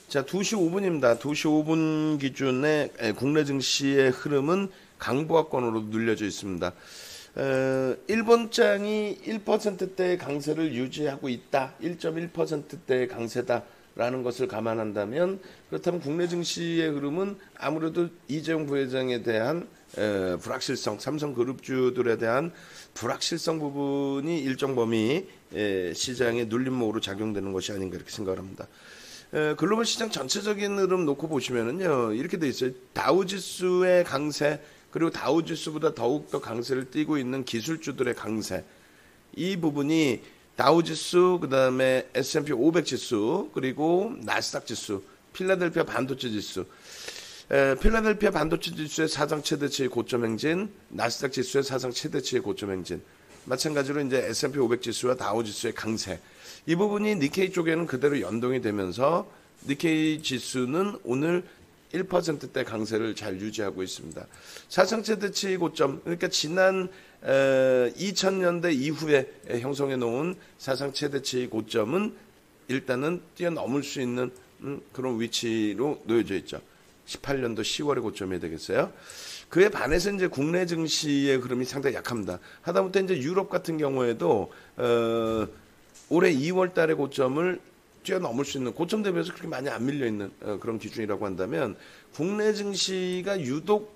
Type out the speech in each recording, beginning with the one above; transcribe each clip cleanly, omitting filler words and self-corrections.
자, 2시 5분입니다. 2시 5분 기준에 국내 증시의 흐름은 강보합권으로 눌려져 있습니다. 일본장이 1%대의 강세를 유지하고 있다. 1.1%대의 강세다라는 것을 감안한다면, 그렇다면 국내 증시의 흐름은 아무래도 이재용 부회장에 대한 불확실성, 삼성그룹주들에 대한 불확실성 부분이 일정 범위 시장의 눌림목으로 작용되는 것이 아닌가 이렇게 생각을 합니다. 글로벌 시장 전체적인 흐름 놓고 보시면은요, 이렇게 돼 있어요. 다우지수의 강세, 그리고 다우지수보다 더욱더 강세를 띠고 있는 기술주들의 강세. 이 부분이 다우지수, 그 다음에 S&P 500 지수, 그리고 나스닥 지수, 필라델피아 반도체 지수. 필라델피아 반도체 지수의 사상 최대치의 고점 행진, 나스닥 지수의 사상 최대치의 고점 행진. 마찬가지로 이제 S&P 500 지수와 다우 지수의 강세. 이 부분이 니케이 쪽에는 그대로 연동이 되면서 니케이 지수는 오늘 1%대 강세를 잘 유지하고 있습니다. 사상 최대치 고점, 그러니까 지난 2000년대 이후에 형성해 놓은 사상 최대치 고점은 일단은 뛰어넘을 수 있는 그런 위치로 놓여져 있죠. 18년도 10월의 고점이 되겠어요. 그에 반해서 이제 국내 증시의 흐름이 상당히 약합니다. 하다못해 이제 유럽 같은 경우에도 올해 2월 달의 고점을 뛰어넘을 수 있는, 고점 대비해서 그렇게 많이 안 밀려 있는 그런 기준이라고 한다면, 국내 증시가 유독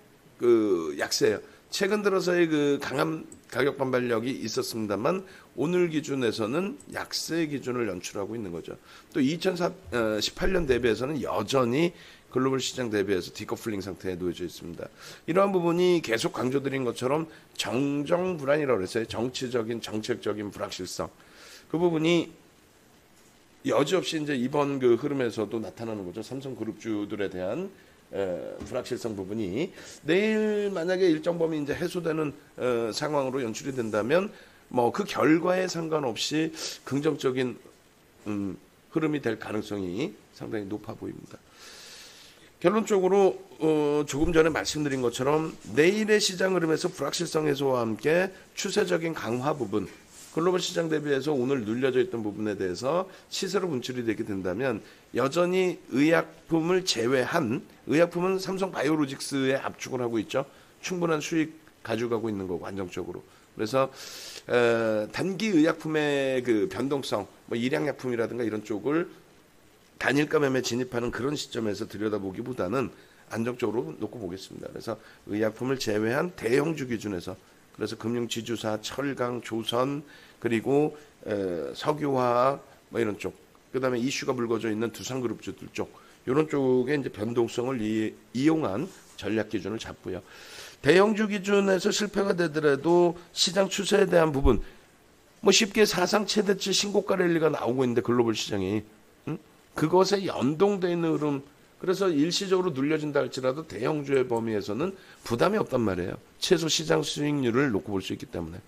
약세예요. 최근 들어서의 그 강한 가격 반발력이 있었습니다만 오늘 기준에서는 약세 기준을 연출하고 있는 거죠. 또 2018년 대비해서는 여전히 글로벌 시장 대비해서 디커플링 상태에 놓여져 있습니다. 이러한 부분이 계속 강조드린 것처럼 정정불안이라고 그랬어요. 정치적인, 정책적인 불확실성. 그 부분이 여지없이 이제 이번 그 흐름에서도 나타나는 거죠. 삼성그룹주들에 대한 불확실성 부분이 내일 만약에 일정 범위 이제 해소되는 상황으로 연출이 된다면 뭐 그 결과에 상관없이 긍정적인 흐름이 될 가능성이 상당히 높아 보입니다. 결론적으로 조금 전에 말씀드린 것처럼 내일의 시장 흐름에서 불확실성 해소와 함께 추세적인 강화 부분, 글로벌 시장 대비해서 오늘 눌려져 있던 부분에 대해서 시세로 분출이 되게 된다면 여전히 의약품을 제외한, 의약품은 삼성 바이오로직스에 압축을 하고 있죠. 충분한 수익 가져가고 있는 거고 안정적으로. 그래서 단기 의약품의 그 변동성, 뭐 일양약품이라든가 이런 쪽을 단일가 매매 진입하는 그런 시점에서 들여다보기보다는 안정적으로 놓고 보겠습니다. 그래서 의약품을 제외한 대형주 기준에서, 그래서 금융지주사, 철강, 조선, 그리고 석유화학 뭐 이런 쪽, 그다음에 이슈가 불거져 있는 두산그룹주들 쪽, 이런 쪽에 이제 변동성을 이용한 전략 기준을 잡고요. 대형주 기준에서 실패가 되더라도 시장 추세에 대한 부분, 뭐 쉽게 사상 최대치 신고가 랠리가 나오고 있는데 글로벌 시장이 그것에 연동되어 있는 흐름, 그래서 일시적으로 눌려진다 할지라도 대형주의 범위에서는 부담이 없단 말이에요. 최소 시장 수익률을 놓고 볼 수 있기 때문에.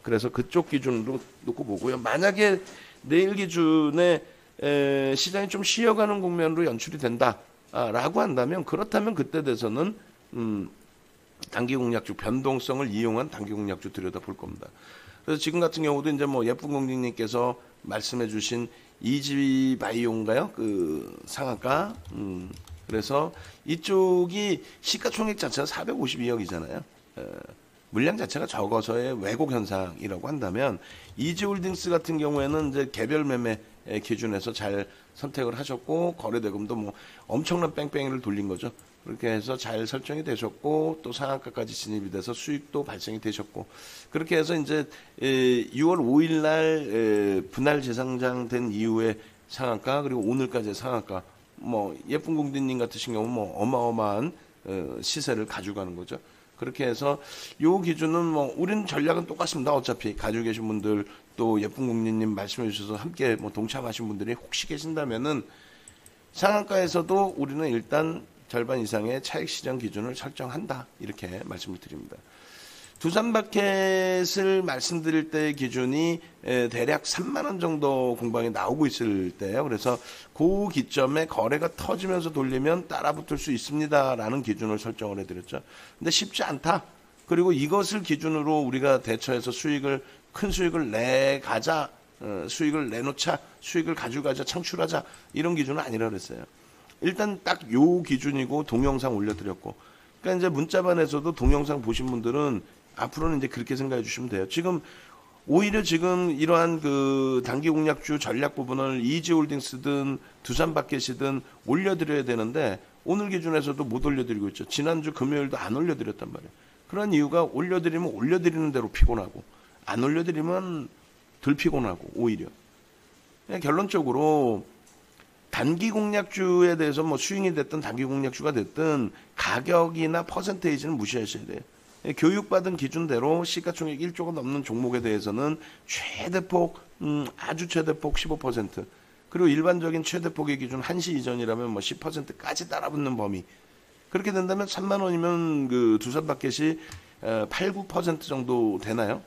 그래서 그쪽 기준으로 놓고 보고요. 만약에 내일 기준에 시장이 좀 쉬어가는 국면으로 연출이 된다라고 한다면, 그렇다면 그때 돼서는 단기 공략주, 변동성을 이용한 단기 공략주 들여다볼 겁니다. 그래서 지금 같은 경우도 이제 뭐 예쁜 공주님께서 말씀해 주신 이지바이오인가요? 그 상한가. 그래서 이쪽이 시가총액 자체가 452억이잖아요. 물량 자체가 적어서의 왜곡 현상이라고 한다면, 이지홀딩스 같은 경우에는 이제 개별 매매 기준에서 잘 선택을 하셨고, 거래대금도 뭐 엄청난 뺑뺑이를 돌린 거죠. 그렇게 해서 잘 설정이 되셨고, 또 상한가까지 진입이 돼서 수익도 발생이 되셨고, 그렇게 해서 이제 6월 5일 날 분할 재상장된 이후에 상한가, 그리고 오늘까지의 상한가, 뭐 예쁜 공주님 같으신 경우 뭐 어마어마한 시세를 가져가는 거죠. 그렇게 해서 요 기준은 뭐 우리는 전략은 똑같습니다. 어차피 가지고 계신 분들, 또 예쁜 공주님 말씀해 주셔서 함께 뭐 동참하신 분들이 혹시 계신다면은 상한가에서도 우리는 일단 절반 이상의 차익 시장 기준을 설정한다, 이렇게 말씀을 드립니다. 두산마켓을 말씀드릴 때 기준이 대략 3만 원 정도 공방에 나오고 있을 때예요. 그래서 그 기점에 거래가 터지면서 돌리면 따라붙을 수 있습니다라는 기준을 설정을 해드렸죠. 근데 쉽지 않다. 그리고 이것을 기준으로 우리가 대처해서 큰 수익을 내가자, 수익을 내놓자, 수익을 가져가자, 창출하자 이런 기준은 아니라 그랬어요. 일단 딱 요 기준이고 동영상 올려드렸고, 그러니까 이제 문자반에서도 동영상 보신 분들은 앞으로는 이제 그렇게 생각해 주시면 돼요. 지금 오히려 지금 이러한 그 단기 공략주 전략 부분을 이지홀딩스든 두산마켓이든 올려드려야 되는데 오늘 기준에서도 못 올려드리고 있죠. 지난주 금요일도 안 올려드렸단 말이에요. 그런 이유가 올려드리면 올려드리는 대로 피곤하고 안 올려드리면 덜 피곤하고 오히려. 그냥 결론적으로 단기 공략주에 대해서 뭐 스윙이 됐든 단기 공략주가 됐든 가격이나 퍼센테이지는 무시하셔야 돼요. 교육받은 기준대로 시가총액 1조가 넘는 종목에 대해서는 최대폭 아주 최대폭 15% 그리고 일반적인 최대폭의 기준 1시 이전이라면 뭐 10%까지 따라붙는 범위. 그렇게 된다면 3만 원이면 그 두산마켓이 8, 9% 정도 되나요?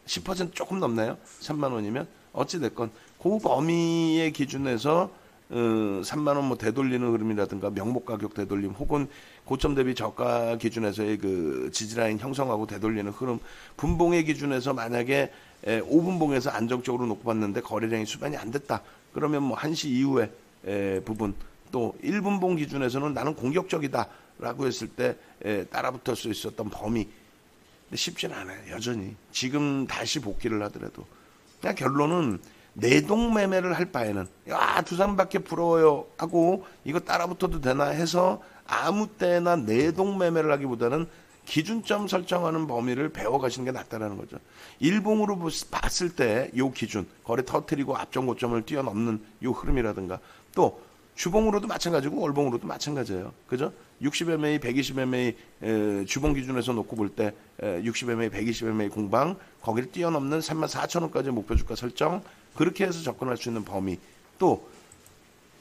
10% 조금 넘나요? 3만 원이면 어찌 됐건 그 범위의 기준에서 3만 원 뭐 되돌리는 흐름이라든가 명목 가격 되돌림 혹은 고점 대비 저가 기준에서의 그 지지라인 형성하고 되돌리는 흐름, 분봉의 기준에서 만약에 5분봉에서 안정적으로 놓고 봤는데 거래량이 수반이 안 됐다. 그러면 뭐 1시 이후에 부분 또 1분봉 기준에서는 나는 공격적이다라고 했을 때 따라붙을 수 있었던 범위. 근데 쉽진 않아요. 여전히. 지금 다시 복귀를 하더라도. 그냥 결론은 내동 매매를 할 바에는 야 두산마켓 부러워요 하고 이거 따라붙어도 되나 해서 아무 때나 내동 매매를 하기보다는 기준점 설정하는 범위를 배워가시는 게 낫다라는 거죠. 일봉으로 봤을 때 요 기준 거래 터트리고 앞전 고점을 뛰어넘는 요 흐름이라든가 또 주봉으로도 마찬가지고 월봉으로도 마찬가지예요. 그죠? 60MA, 120MA 주봉 기준에서 놓고 볼 때 60MA, 120MA 공방 거기를 뛰어넘는 34,000원까지 목표 주가 설정 그렇게 해서 접근할 수 있는 범위 또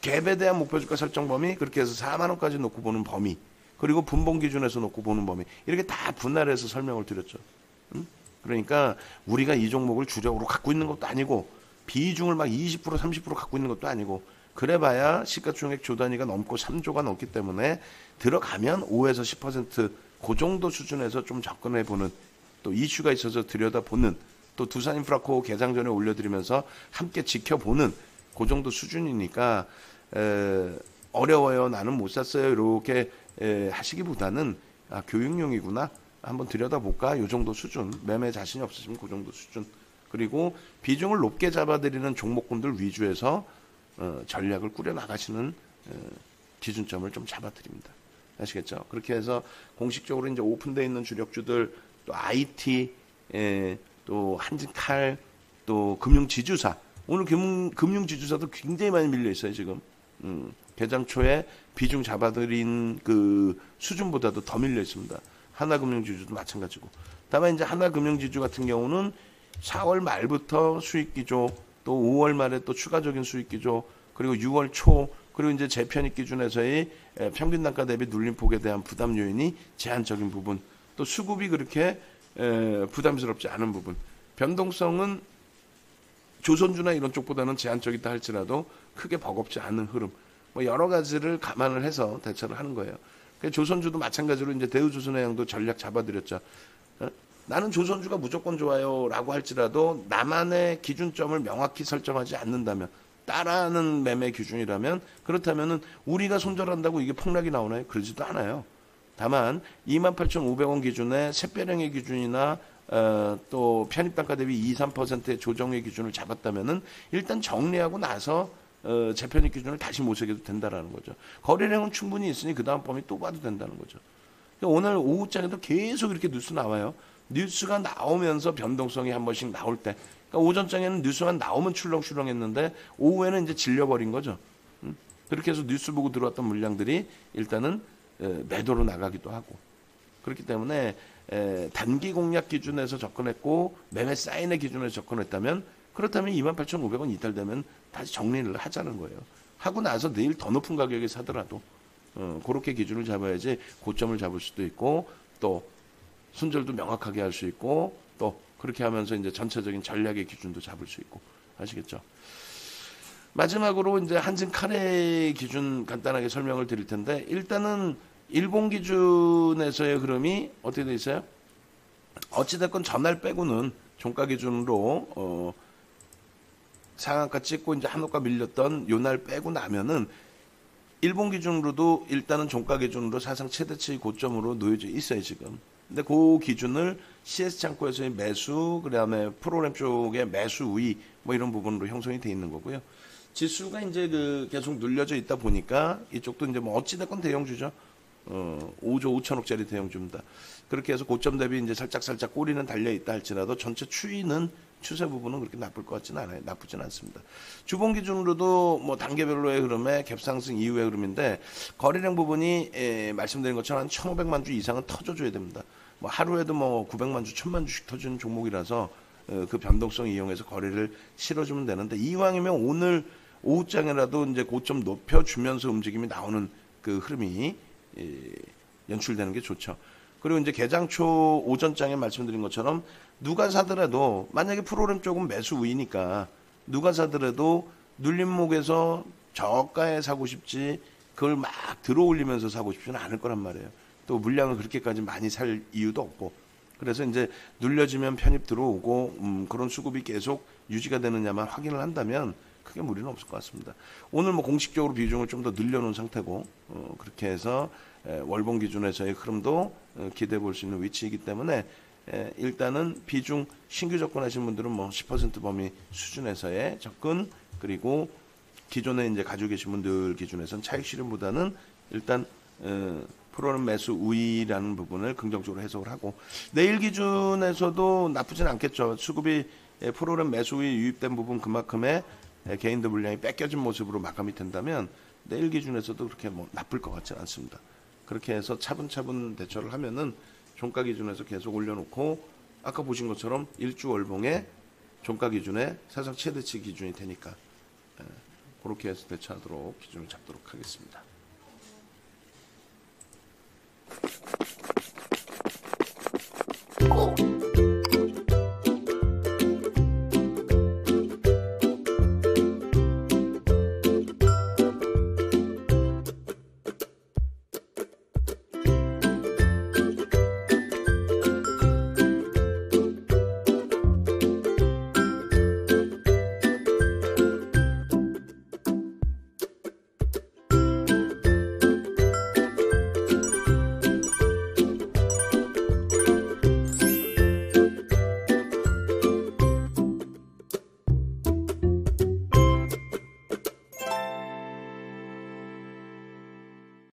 갭에 대한 목표 주가 설정 범위 그렇게 해서 4만 원까지 놓고 보는 범위 그리고 분봉 기준에서 놓고 보는 범위 이렇게 다 분할해서 설명을 드렸죠. 그러니까 우리가 이 종목을 주력으로 갖고 있는 것도 아니고 비중을 막 20% 30% 갖고 있는 것도 아니고 그래봐야 시가총액 조 단위가 넘고 3조가 넘기 때문에 들어가면 5에서 10%그 정도 수준에서 좀 접근해보는 또 이슈가 있어서 들여다보는 또 두산인프라코 개장 전에 올려드리면서 함께 지켜보는 그 정도 수준이니까 어려워요 나는 못 샀어요 이렇게 하시기보다는 교육용이구나 한번 들여다볼까 요 정도 수준 매매 자신이 없으시면 그 정도 수준 그리고 비중을 높게 잡아드리는 종목군들 위주에서 전략을 꾸려나가시는 기준점을 좀 잡아드립니다. 아시겠죠? 그렇게 해서 공식적으로 이제 오픈되어 있는 주력주들 또 IT 또 한진칼 또 금융지주사 오늘 금융지주사도 굉장히 많이 밀려 있어요 지금 개장 초에 비중 잡아들인 그 수준보다도 더 밀려 있습니다. 하나금융지주도 마찬가지고 다만 이제 하나금융지주 같은 경우는 4월 말부터 수익기조 또 5월 말에 또 추가적인 수익기조 그리고 6월 초 그리고 이제 재편입 기준에서의 평균 단가 대비 눌림폭에 대한 부담 요인이 제한적인 부분 또 수급이 그렇게 부담스럽지 않은 부분 변동성은 조선주나 이런 쪽보다는 제한적이다 할지라도 크게 버겁지 않은 흐름 뭐 여러 가지를 감안을 해서 대처를 하는 거예요. 그러니까 조선주도 마찬가지로 이제 대우조선해양도 전략 잡아드렸죠. 나는 조선주가 무조건 좋아요 라고 할지라도 나만의 기준점을 명확히 설정하지 않는다면 따라하는 매매 기준이라면 그렇다면 우리가 손절한다고 이게 폭락이 나오나요? 그러지도 않아요. 다만 28,500원 기준의 샛별행의 기준이나 또 편입단가 대비 2, 3%의 조정의 기준을 잡았다면 일단 정리하고 나서 재편입 기준을 다시 모색해도 된다라는 거죠. 거래량은 충분히 있으니 그 다음 범위 또 봐도 된다는 거죠. 오늘 오후장에도 계속 이렇게 뉴스 나와요. 뉴스가 나오면서 변동성이 한 번씩 나올 때 그러니까 오전장에는 뉴스가 나오면 출렁출렁했는데 오후에는 이제 질려버린 거죠. 그렇게 해서 뉴스 보고 들어왔던 물량들이 일단은 매도로 나가기도 하고 그렇기 때문에 단기 공략 기준에서 접근했고 매매 사인의 기준에서 접근했다면 그렇다면 28,500원 이탈되면 다시 정리를 하자는 거예요. 하고 나서 내일 더 높은 가격에 사더라도 그렇게 기준을 잡아야지 고점을 잡을 수도 있고 또 손절도 명확하게 할 수 있고 또 그렇게 하면서 이제 전체적인 전략의 기준도 잡을 수 있고 아시겠죠? 마지막으로 이제 한진 카레 기준 간단하게 설명을 드릴 텐데 일단은 일본 기준에서의 흐름이 어떻게 돼 있어요? 어찌됐건 전날 빼고는 종가 기준으로 상한가 찍고 이제 한호가 밀렸던 요날 빼고 나면은 일본 기준으로도 일단은 종가 기준으로 사상 최대치 고점으로 놓여져 있어요 지금. 근데 그 기준을 CS 창고에서의 매수, 그다음에 프로그램 쪽의 매수 우위 뭐 이런 부분으로 형성이 돼 있는 거고요. 지수가 이제 계속 눌려져 있다 보니까 이쪽도 이제 뭐 어찌됐건 대형주죠. 5조 5천억짜리 대형주입니다. 그렇게 해서 고점 대비 이제 살짝 꼬리는 달려 있다 할지라도 전체 추세 부분은 그렇게 나쁠 것 같지는 않아요. 나쁘진 않습니다. 주봉 기준으로도 뭐 단계별로의 흐름에 갭상승 이후의 흐름인데 거래량 부분이 말씀드린 것처럼 한 1,500만 주 이상은 터져줘야 됩니다. 뭐 하루에도 뭐 900만 주, 1,000만 주씩 터지는 종목이라서 그 변동성 이용해서 거래를 실어주면 되는데 이왕이면 오늘 오후장이라도 이제 고점 높여주면서 움직임이 나오는 그 흐름이 연출되는 게 좋죠. 그리고 이제 개장초 오전장에 말씀드린 것처럼 누가 사더라도 만약에 프로그램 쪽은 매수 우위니까 누가 사더라도 눌림목에서 저가에 사고 싶지 그걸 막 들어올리면서 사고 싶지는 않을 거란 말이에요. 또 물량을 그렇게까지 많이 살 이유도 없고 그래서 이제 눌려지면 편입 들어오고 그런 수급이 계속 유지가 되느냐만 확인을 한다면 크게 무리는 없을 것 같습니다. 오늘 뭐 공식적으로 비중을 좀 더 늘려놓은 상태고 그렇게 해서 월봉 기준에서의 흐름도 기대해 볼 수 있는 위치이기 때문에 일단은 비중 신규 접근하신 분들은 뭐 10% 범위 수준에서의 접근 그리고 기존에 이제 가지고 계신 분들 기준에서는 차익 실현보다는 일단 프로그램 매수 우위라는 부분을 긍정적으로 해석을 하고 내일 기준에서도 나쁘진 않겠죠. 수급이 프로그램 매수 우위 유입된 부분 그만큼의 개인들 물량이 뺏겨진 모습으로 마감이 된다면 내일 기준에서도 그렇게 뭐 나쁠 것 같지는 않습니다. 그렇게 해서 차분차분 대처를 하면은 종가 기준에서 계속 올려놓고 아까 보신 것처럼 일주 월봉의 종가 기준에 사상 최대치 기준이 되니까 그렇게 해서 대처하도록 기준을 잡도록 하겠습니다.